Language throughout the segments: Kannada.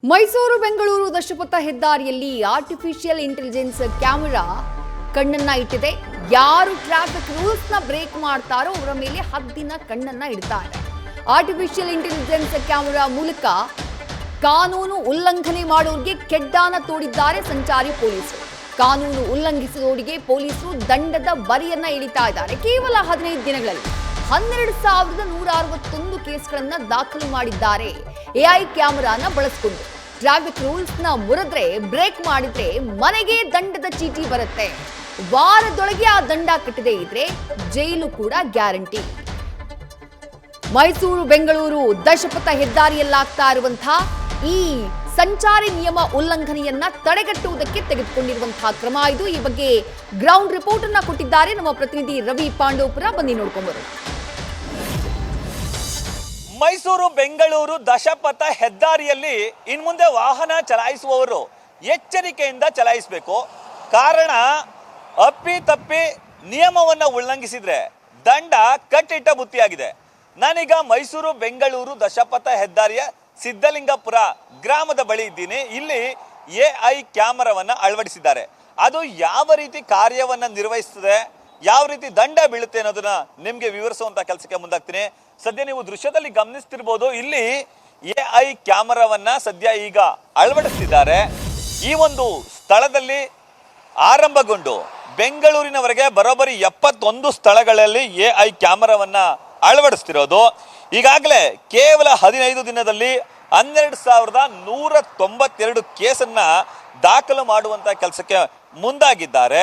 ಮೈಸೂರು ಬೆಂಗಳೂರು ದಶಪಥ ಹೆದ್ದಾರಿಯಲ್ಲಿ ಆರ್ಟಿಫಿಷಿಯಲ್ ಇಂಟೆಲಿಜೆನ್ಸ್ ಕ್ಯಾಮೆರಾ ಕಣ್ಣನ್ನ ಇಟ್ಟಿದೆ. ಯಾರು ಟ್ರಾಫಿಕ್ ರೂಲ್ಸ್ ನ ಬ್ರೇಕ್ ಮಾಡ್ತಾರೋ ಅವರ ಮೇಲೆ ಹದ್ದಿನ ಕಣ್ಣನ್ನ ಇಡ್ತಾ ಇದೆ. ಆರ್ಟಿಫಿಷಿಯಲ್ ಇಂಟೆಲಿಜೆನ್ಸ್ ಕ್ಯಾಮೆರಾ ಮೂಲಕ ಕಾನೂನು ಉಲ್ಲಂಘನೆ ಮಾಡೋರಿಗೆ ಕೆಡ್ಡಾನ ತೋಡಿದ್ದಾರೆ ಸಂಚಾರಿ ಪೊಲೀಸರು. ಕಾನೂನು ಉಲ್ಲಂಘಿಸಿದವರಿಗೆ ಪೊಲೀಸರು ದಂಡದ ಬರಿಯನ್ನ ಇಳಿತಾ ಇದ್ದಾರೆ. ಕೇವಲ 15 ದಿನಗಳಲ್ಲಿ 12,161 ಕೇಸ್ಗಳನ್ನ ದಾಖಲು ಮಾಡಿದ್ದಾರೆ. ಎಐ ಕ್ಯಾಮೆರಾನ ಬಳಸಿಕೊಂಡು ಟ್ರಾಫಿಕ್ ರೂಲ್ಸ್ ನ ಮುರಿದ್ರೆ, ಬ್ರೇಕ್ ಮಾಡಿದ್ರೆ ಮನೆಗೆ ದಂಡದ ಚೀಟಿ ಬರುತ್ತೆ. ವಾರದೊಳಗೆ ಆ ದಂಡ ಕಟ್ಟದೇ ಇದ್ರೆ ಜೈಲು ಕೂಡ ಗ್ಯಾರಂಟಿ. ಮೈಸೂರು ಬೆಂಗಳೂರು ದಶಪಥ ಹೆದ್ದಾರಿಯಲ್ಲಾಗ್ತಾ ಇರುವಂತಹ ಈ ಸಂಚಾರಿ ನಿಯಮ ಉಲ್ಲಂಘನೆಯನ್ನ ತಡೆಗಟ್ಟುವುದಕ್ಕೆ ತೆಗೆದುಕೊಂಡಿರುವಂತಹ ಕ್ರಮ ಇದು. ಈ ಬಗ್ಗೆ ಗ್ರೌಂಡ್ ರಿಪೋರ್ಟ್ ಅನ್ನ ಕೊಟ್ಟಿದ್ದಾರೆ ನಮ್ಮ ಪ್ರತಿನಿಧಿ ರವಿ ಪಾಂಡವಪುರ. ಬನ್ನಿ ನೋಡ್ಕೊಂಡ್ಬರೋಣ. ಮೈಸೂರು ಬೆಂಗಳೂರು ದಶಪಥ ಹೆದ್ದಾರಿಯಲ್ಲಿ ಇನ್ಮುಂದೆ ವಾಹನ ಚಲಾಯಿಸುವವರು ಎಚ್ಚರಿಕೆಯಿಂದ ಚಲಾಯಿಸಬೇಕು. ಕಾರಣ ಅಪ್ಪಿತಪ್ಪಿ ನಿಯಮವನ್ನ ಉಲ್ಲಂಘಿಸಿದ್ರೆ ದಂಡ ಕಟ್ಟಿಟ್ಟ ಬುತ್ತಿಯಾಗಿದೆ. ನಾನೀಗ ಮೈಸೂರು ಬೆಂಗಳೂರು ದಶಪಥ ಹೆದ್ದಾರಿಯ ಸಿದ್ದಲಿಂಗಪುರ ಗ್ರಾಮದ ಬಳಿ ಇದ್ದೀನಿ. ಇಲ್ಲಿ ಎಐ ಕ್ಯಾಮರಾವನ್ನ ಅಳವಡಿಸಿದ್ದಾರೆ. ಅದು ಯಾವ ರೀತಿ ಕಾರ್ಯವನ್ನ ನಿರ್ವಹಿಸ್ತದೆ, ಯಾವ ರೀತಿ ದಂಡ ಬೀಳುತ್ತೆ ಅನ್ನೋದನ್ನ ನಿಮ್ಗೆ ವಿವರಿಸುವಂತ ಕೆಲಸಕ್ಕೆ ಮುಂದಾಗ್ತೀನಿ. ಸದ್ಯ ನೀವು ದೃಶ್ಯದಲ್ಲಿ ಗಮನಿಸ್ತಿರ್ಬೋದು, ಇಲ್ಲಿ ಎಐ ಕ್ಯಾಮರಾವನ್ನ ಸದ್ಯ ಈಗ ಅಳವಡಿಸ್ತಿದ್ದಾರೆ. ಈ ಒಂದು ಸ್ಥಳದಲ್ಲಿ ಆರಂಭಗೊಂಡು ಬೆಂಗಳೂರಿನವರೆಗೆ ಬರೋಬ್ಬರಿ 71 ಸ್ಥಳಗಳಲ್ಲಿ ಎಐ ಕ್ಯಾಮರಾವನ್ನ ಅಳವಡಿಸ್ತಿರೋದು. ಈಗಾಗಲೇ ಕೇವಲ 15 ದಿನದಲ್ಲಿ 12,192 ಕೇಸನ್ನ ದಾಖಲು ಮಾಡುವಂತ ಕೆಲಸಕ್ಕೆ ಮುಂದಾಗಿದ್ದಾರೆ.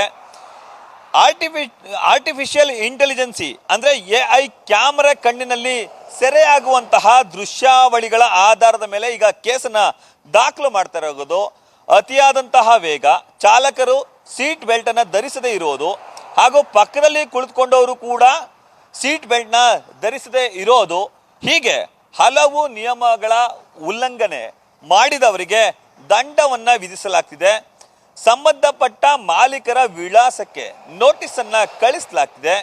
ಆರ್ಟಿಫಿಷಿಯಲ್ ಇಂಟೆಲಿಜೆನ್ಸಿ ಅಂದ್ರೆ ಎಐ ಕ್ಯಾಮರಾ ಕಣ್ಣಿನಲ್ಲಿ ಸೆರೆಯಾಗುವಂತಹ ದೃಶ್ಯಾವಳಿಗಳ ಆಧಾರದ ಮೇಲೆ ಈಗ ಕೇಸನ್ನ ದಾಖಲು ಮಾಡ್ತಾ ಇರೋದು. ಅತಿಯಾದಂತಹ ವೇಗ, ಚಾಲಕರು ಸೀಟ್ ಬೆಲ್ಟ್ ಅನ್ನ ಧರಿಸದೇ ಇರೋದು, ಹಾಗೂ ಪಕ್ಕದಲ್ಲಿ ಕುಳಿತುಕೊಂಡವರು ಕೂಡ ಸೀಟ್ ಬೆಲ್ಟ್ ನ ಧರಿಸದೇ ಇರೋದು, ಹೀಗೆ ಹಲವು ನಿಯಮಗಳ ಉಲ್ಲಂಘನೆ ಮಾಡಿದವರಿಗೆ ದಂಡವನ್ನ ವಿಧಿಸಲಾಗ್ತಿದೆ. ಸಂಬಂಧಪಟ್ಟ ಮಾಲೀಕರ ವಿಳಾಸಕ್ಕೆ ನೋಟಿಸ್ ಅನ್ನ ಕಳಿಸಲಾಗ್ತಿದೆ.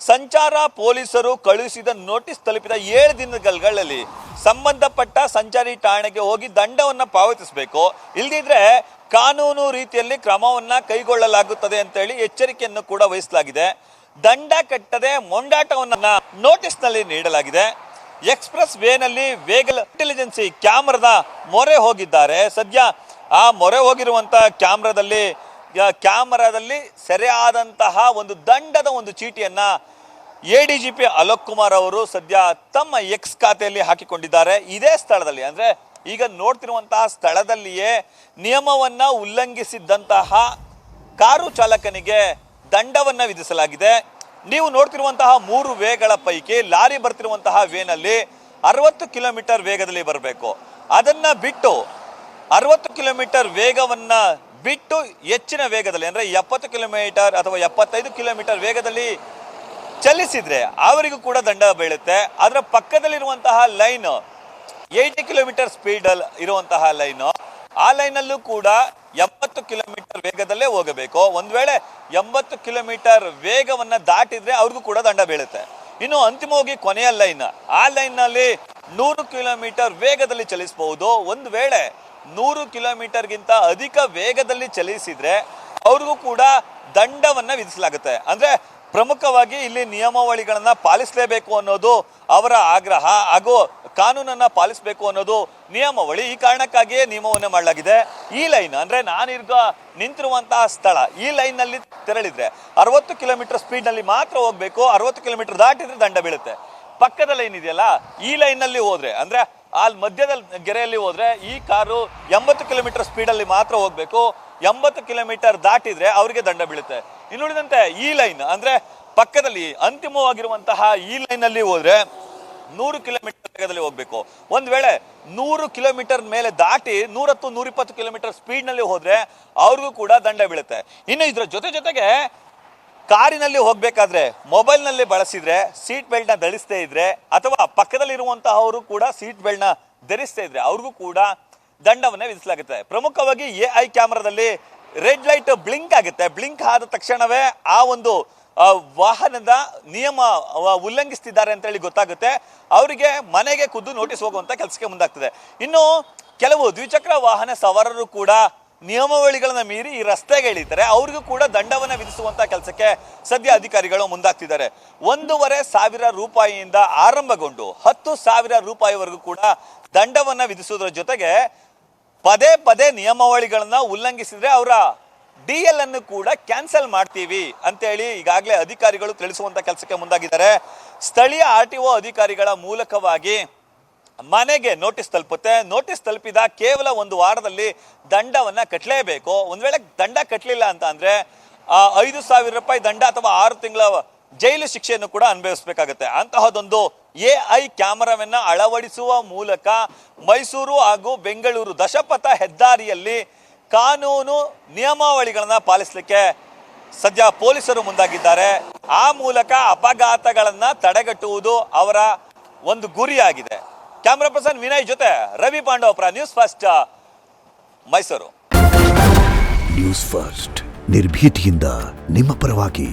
ಸಂಚಾರ ಪೊಲೀಸರು ಕಳುಹಿಸಿದ ನೋಟಿಸ್ ತಲುಪಿದ 7 ದಿನಗಳಲ್ಲಿ ಸಂಬಂಧಪಟ್ಟ ಸಂಚಾರಿ ಠಾಣೆಗೆ ಹೋಗಿ ದಂಡವನ್ನ ಪಾವತಿಸಬೇಕು. ಇಲ್ದಿದ್ರೆ ಕಾನೂನು ರೀತಿಯಲ್ಲಿ ಕ್ರಮವನ್ನ ಕೈಗೊಳ್ಳಲಾಗುತ್ತದೆ ಅಂತ ಹೇಳಿ ಎಚ್ಚರಿಕೆಯನ್ನು ಕೂಡ ವಹಿಸಲಾಗಿದೆ. ದಂಡ ಕಟ್ಟದೆ ಮೊಂಡಾಟವನ್ನ ನೋಟಿಸ್ ನಲ್ಲಿ ನೀಡಲಾಗಿದೆ. ಎಕ್ಸ್ಪ್ರೆಸ್ ವೇನಲ್ಲಿ ವೇಗ ಇಂಟೆಲಿಜೆನ್ಸಿ ಕ್ಯಾಮರಾದ ಮೊರೆ ಹೋಗಿದ್ದಾರೆ. ಸದ್ಯ ಆ ಮೊರೆ ಹೋಗಿರುವಂತಹ ಕ್ಯಾಮರಾದಲ್ಲಿ ಸೆರೆಯಾದಂತಹ ಒಂದು ದಂಡದ ಒಂದು ಚೀಟಿಯನ್ನ ಎಡಿಜಿಪಿ ಅಲೋಕ್ ಕುಮಾರ್ ಅವರು ಸದ್ಯ ತಮ್ಮ ಎಕ್ಸ್ ಖಾತೆಯಲ್ಲಿ ಹಾಕಿಕೊಂಡಿದ್ದಾರೆ. ಇದೇ ಸ್ಥಳದಲ್ಲಿ, ಅಂದ್ರೆ ಈಗ ನೋಡ್ತಿರುವಂತಹ ಸ್ಥಳದಲ್ಲಿಯೇ ನಿಯಮವನ್ನ ಉಲ್ಲಂಘಿಸಿದ್ದಂತಹ ಕಾರು ಚಾಲಕನಿಗೆ ದಂಡವನ್ನ ವಿಧಿಸಲಾಗಿದೆ. ನೀವು ನೋಡ್ತಿರುವಂತಹ 3 ವೇಗಳ ಪೈಕಿ ಲಾರಿ ಬರ್ತಿರುವಂತಹ ವೇನಲ್ಲಿ 60 ಕಿಲೋಮೀಟರ್ ವೇಗದಲ್ಲಿ ಬರಬೇಕು. ಅದನ್ನ ಬಿಟ್ಟು 60 ಕಿಲೋಮೀಟರ್ ವೇಗವನ್ನ ಬಿಟ್ಟು ಹೆಚ್ಚಿನ ವೇಗದಲ್ಲಿ ಅಂದ್ರೆ 70 ಕಿಲೋಮೀಟರ್ ಅಥವಾ 75 ಕಿಲೋಮೀಟರ್ ವೇಗದಲ್ಲಿ ಚಲಿಸಿದ್ರೆ ಅವರಿಗೂ ಕೂಡ ದಂಡ ಬೀಳುತ್ತೆ. ಅದರ ಪಕ್ಕದಲ್ಲಿರುವಂತಹ ಲೈನ್ 80 ಕಿಲೋಮೀಟರ್ ಸ್ಪೀಡ್ ಅಲ್ಲಿ ಇರುವಂತಹ ಲೈನ್, ಆ ಲೈನಲ್ಲೂ ಕೂಡ 70 ಕಿಲೋಮೀಟರ್ ವೇಗದಲ್ಲೇ ಹೋಗಬೇಕು. ಒಂದ್ ವೇಳೆ 80 ಕಿಲೋಮೀಟರ್ ವೇಗವನ್ನ ದಾಟಿದ್ರೆ ಅವ್ರಿಗೂ ಕೂಡ ದಂಡ ಬೀಳುತ್ತೆ. ಇನ್ನು ಅಂತಿಮವಾಗಿ ಕೊನೆಯ ಲೈನ್, ಆ ಲೈನ್ ನಲ್ಲಿ 100 ಕಿಲೋಮೀಟರ್ ವೇಗದಲ್ಲಿ ಚಲಿಸಬಹುದು. ಒಂದು ವೇಳೆ 100 ಕಿಲೋಮೀಟರ್ಗಿಂತ ಅಧಿಕ ವೇಗದಲ್ಲಿ ಚಲಿಸಿದ್ರೆ ಅವ್ರಿಗೂ ಕೂಡ ದಂಡವನ್ನ ವಿಧಿಸಲಾಗುತ್ತೆ. ಅಂದ್ರೆ ಪ್ರಮುಖವಾಗಿ ಇಲ್ಲಿ ನಿಯಮಾವಳಿಗಳನ್ನ ಪಾಲಿಸಲೇಬೇಕು ಅನ್ನೋದು ಅವರ ಆಗ್ರಹ, ಹಾಗೂ ಕಾನೂನನ್ನ ಪಾಲಿಸಬೇಕು ಅನ್ನೋದು ನಿಯಮಾವಳಿ. ಈ ಕಾರಣಕ್ಕಾಗಿಯೇ ನಿಯಮವನ್ನ ಮಾಡಲಾಗಿದೆ. ಈ ಲೈನ್ ಅಂದ್ರೆ ನಾನೀಗ ನಿಂತಿರುವಂತಹ ಸ್ಥಳ, ಈ ಲೈನ್ ನಲ್ಲಿ ತೆರಳಿದ್ರೆ 60 ಕಿಲೋಮೀಟರ್ ಸ್ಪೀಡ್ ನಲ್ಲಿ ಮಾತ್ರ ಹೋಗ್ಬೇಕು. 60 ಕಿಲೋಮೀಟರ್ ದಾಟಿದ್ರೆ ದಂಡ ಬೀಳುತ್ತೆ. ಪಕ್ಕದ ಲೈನ್ ಇದೆಯಲ್ಲ, ಈ ಲೈನ್ ನಲ್ಲಿ ಹೋದ್ರೆ ಅಂದ್ರೆ ಅಲ್ಲಿ ಮಧ್ಯದ ಗೆರೆಯಲ್ಲಿ ಹೋದ್ರೆ ಈ ಕಾರು 80 ಕಿಲೋಮೀಟರ್ ಸ್ಪೀಡ್ ಅಲ್ಲಿ ಮಾತ್ರ ಹೋಗ್ಬೇಕು. 80 ಕಿಲೋಮೀಟರ್ ದಾಟಿದ್ರೆ ಅವರಿಗೆ ದಂಡ ಬೀಳುತ್ತೆ. ಇನ್ನುಳಿದಂತೆ ಈ ಲೈನ್ ಅಂದ್ರೆ ಪಕ್ಕದಲ್ಲಿ ಅಂತಿಮವಾಗಿರುವಂತಹ ಈ ಲೈನ್ ಅಲ್ಲಿ ಹೋದ್ರೆ 100 ಕಿಲೋಮೀಟರ್ ವೇಗದಲ್ಲಿ ಹೋಗ್ಬೇಕು. ಒಂದ್ ವೇಳೆ 100 ಕಿಲೋಮೀಟರ್ ಮೇಲೆ ದಾಟಿ 110-120 ಕಿಲೋಮೀಟರ್ ಸ್ಪೀಡ್ ನಲ್ಲಿ ಹೋದ್ರೆ ಅವ್ರಿಗೂ ಕೂಡ ದಂಡ ಬೀಳುತ್ತೆ. ಇನ್ನು ಇದ್ರ ಜೊತೆಗೆ ಕಾರಿನಲ್ಲಿ ಹೋಗ್ಬೇಕಾದ್ರೆ ಮೊಬೈಲ್ ನಲ್ಲಿ ಬಳಸಿದ್ರೆ, ಸೀಟ್ ಬೆಲ್ಟ್ ನ ಧರಿಸದೇ ಇದ್ರೆ, ಅಥವಾ ಪಕ್ಕದಲ್ಲಿ ಇರುವಂತಹವರು ಕೂಡ ಸೀಟ್ ಬೆಲ್ಟ್ ನ ಧರಿಸದೇ ಇದ್ರೆ ಅವ್ರಿಗೂ ಕೂಡ ದಂಡವನ್ನ ವಿಧಿಸಲಾಗುತ್ತೆ. ಪ್ರಮುಖವಾಗಿ ಎಐ ಕ್ಯಾಮರಾದಲ್ಲಿ ರೆಡ್ ಲೈಟ್ ಬ್ಲಿಂಕ್ ಆಗುತ್ತೆ. ಬ್ಲಿಂಕ್ ಆದ ತಕ್ಷಣವೇ ಆ ಒಂದು ವಾಹನದ ನಿಯಮ ಉಲ್ಲಂಘಿಸ್ತಿದ್ದಾರೆ ಅಂತ ಹೇಳಿ ಗೊತ್ತಾಗುತ್ತೆ. ಅವರಿಗೆ ಮನೆಗೆ ಖುದ್ದು ನೋಟಿಸ್ ಹೋಗುವಂತ ಕೆಲಸಕ್ಕೆ ಮುಂದಾಗ್ತದೆ. ಇನ್ನು ಕೆಲವು ದ್ವಿಚಕ್ರ ವಾಹನ ಸವಾರರು ಕೂಡ ನಿಯಮಾವಳಿಗಳನ್ನ ಮೀರಿ ಈ ರಸ್ತೆಗೆ ಇಳಿತಾರೆ. ಅವ್ರಿಗೂ ಕೂಡ ದಂಡವನ್ನ ವಿಧಿಸುವಂತ ಕೆಲಸಕ್ಕೆ ಸದ್ಯ ಅಧಿಕಾರಿಗಳು ಮುಂದಾಗ್ತಿದ್ದಾರೆ. 1,500 ರೂಪಾಯಿಯಿಂದ ಆರಂಭಗೊಂಡು 10,000 ರೂಪಾಯಿವರೆಗೂ ಕೂಡ ದಂಡವನ್ನ ವಿಧಿಸುವುದರ ಜೊತೆಗೆ ಪದೇ ಪದೇ ನಿಯಮಾವಳಿಗಳನ್ನ ಉಲ್ಲಂಘಿಸಿದ್ರೆ ಅವರ DL ಅನ್ನು ಕೂಡ ಕ್ಯಾನ್ಸಲ್ ಮಾಡ್ತೀವಿ ಅಂತೇಳಿ ಈಗಾಗಲೇ ಅಧಿಕಾರಿಗಳು ತಿಳಿಸುವಂತ ಕೆಲಸಕ್ಕೆ ಮುಂದಾಗಿದ್ದಾರೆ. ಸ್ಥಳೀಯ RTO ಅಧಿಕಾರಿಗಳ ಮೂಲಕವಾಗಿ ಮನೆಗೆ ನೋಟಿಸ್ ತಲುಪುತ್ತೆ. ನೋಟಿಸ್ ತಲುಪಿದ ಕೇವಲ 1 ವಾರದಲ್ಲಿ ದಂಡವನ್ನ ಕಟ್ಟಲೇಬೇಕು. ಒಂದ್ ವೇಳೆ ದಂಡ ಕಟ್ಟಲಿಲ್ಲ ಅಂತ ಅಂದ್ರೆ 5,000 ರೂಪಾಯಿ ದಂಡ ಅಥವಾ 6 ತಿಂಗಳ ಜೈಲು ಶಿಕ್ಷೆಯನ್ನು ಕೂಡ ಅನುಭವಿಸಬೇಕಾಗುತ್ತೆ. ಅಂತಹದೊಂದು AI ಕ್ಯಾಮೆರಾವನ್ನ ಅಳವಡಿಸುವ ಮೂಲಕ ಮೈಸೂರು ಹಾಗೂ ಬೆಂಗಳೂರು ದಶಪಥ ಹೆದ್ದಾರಿಯಲ್ಲಿ ಕಾನೂನು ನಿಯಮಾವಳಿಗಳನ್ನ ಪಾಲಿಸಲಿಕ್ಕೆ ಸದ್ಯ ಪೊಲೀಸರು ಮುಂದಾಗಿದ್ದಾರೆ. ಆ ಮೂಲಕ ಅಪಘಾತಗಳನ್ನ ತಡೆಗಟ್ಟುವುದು ಅವರ ಒಂದು ಗುರಿಯಾಗಿದೆ. ಕ್ಯಾಮರಾ ಪರ್ಸನ್ ವಿನಯ್ ಜೊತೆ Ravi Pandavapura, news first, Mysuru. News first ನಿರ್ಭೀತಿಯಿಂದ ನಿಮ್ಮ ಪರವಾಗಿ.